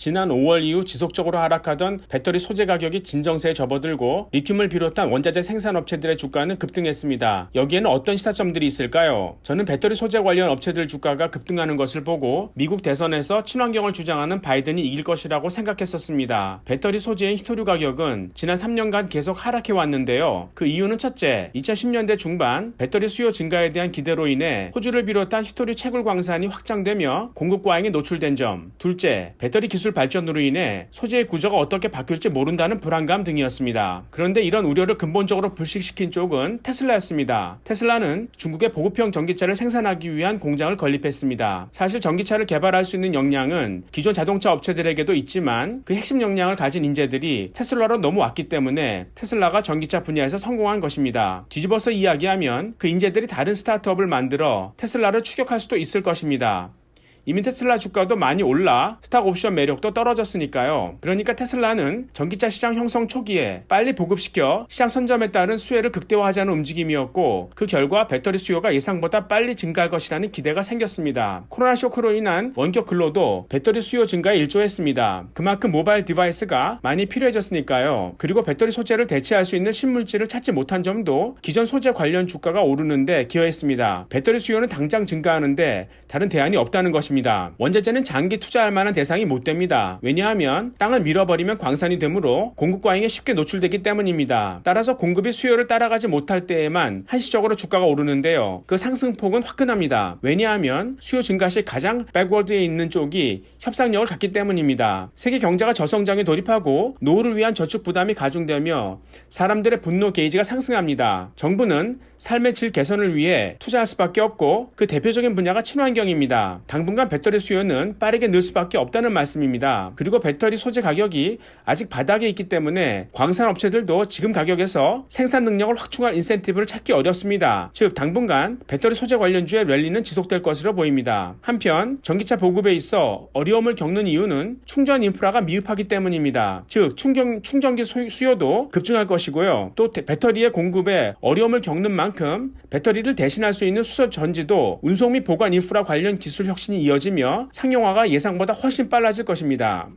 지난 5월 이후 지속적으로 하락하던 배터리 소재 가격이 진정세에 접어들고 리튬을 비롯한 원자재 생산업체들의 주가는 급등했습니다. 여기에는 어떤 시사점들이 있을까요? 저는 배터리 소재 관련 업체들 주가가 급등하는 것을 보고 미국 대선에서 친환경을 주장하는 바이든이 이길 것이라고 생각했었습니다. 배터리 소재의 히토류 가격은 지난 3년간 계속 하락해 왔는데요. 그 이유는 첫째, 2010년대 중반 배터리 수요 증가에 대한 기대로 인해 호주를 비롯한 히토류 채굴 광산이 확장되며 공급 과잉에 노출된 점, 둘째, 배터리 기술 발전으로 인해 소재의 구조가 어떻게 바뀔지 모른다는 불안감 등이었습니다. 그런데 이런 우려를 근본적으로 불식시킨 쪽은 테슬라였습니다. 테슬라는 중국의 보급형 전기차를 생산하기 위한 공장을 건립했습니다. 사실 전기차를 개발할 수 있는 역량은 기존 자동차 업체들에게도 있지만 그 핵심 역량을 가진 인재들이 테슬라로 넘어왔기 때문에 테슬라가 전기차 분야에서 성공한 것입니다. 뒤집어서 이야기하면 그 인재들이 다른 스타트업을 만들어 테슬라를 추격할 수도 있을 것입니다. 이미 테슬라 주가도 많이 올라 스탁옵션 매력도 떨어졌으니까요. 그러니까 테슬라는 전기차 시장 형성 초기에 빨리 보급시켜 시장 선점에 따른 수혜를 극대화하자는 움직임이었고 그 결과 배터리 수요가 예상보다 빨리 증가할 것이라는 기대가 생겼습니다. 코로나 쇼크로 인한 원격 근로도 배터리 수요 증가에 일조했습니다. 그만큼 모바일 디바이스가 많이 필요해졌으니까요. 그리고 배터리 소재를 대체할 수 있는 신물질을 찾지 못한 점도 기존 소재 관련 주가가 오르는데 기여했습니다. 배터리 수요는 당장 증가하는데 다른 대안이 없다는 것입니다. 원자재는 장기 투자할 만한 대상이 못 됩니다. 왜냐하면 땅을 밀어버리면 광산이 되므로 공급 과잉에 쉽게 노출되기 때문입니다. 따라서 공급이 수요를 따라가지 못할 때에만 한시적으로 주가가 오르는데요. 그 상승폭은 화끈합니다. 왜냐하면 수요 증가 시 가장 백워드에 있는 쪽이 협상력을 갖기 때문입니다. 세계 경제가 저성장에 돌입하고 노후를 위한 저축 부담이 가중되며 사람들의 분노 게이지가 상승합니다. 정부는 삶의 질 개선을 위해 투자할 수밖에 없고 그 대표적인 분야가 친환경입니다. 당분간 배터리 수요는 빠르게 늘 수밖에 없다는 말씀입니다. 그리고 배터리 소재 가격이 아직 바닥에 있기 때문에 광산 업체들도 지금 가격에서 생산 능력을 확충할 인센티브를 찾기 어렵습니다. 즉 당분간 배터리 소재 관련주의 랠리는 지속될 것으로 보입니다. 한편 전기차 보급에 있어 어려움을 겪는 이유는 충전 인프라가 미흡하기 때문입니다. 즉 충전기 수요도 급증할 것이고요. 또 배터리의 공급에 어려움을 겪는 만큼 배터리를 대신할 수 있는 수소 전지도 운송 및 보관 인프라 관련 기술 혁신이 이어지며 상용화가 예상보다 훨씬 빨라질 것입니다.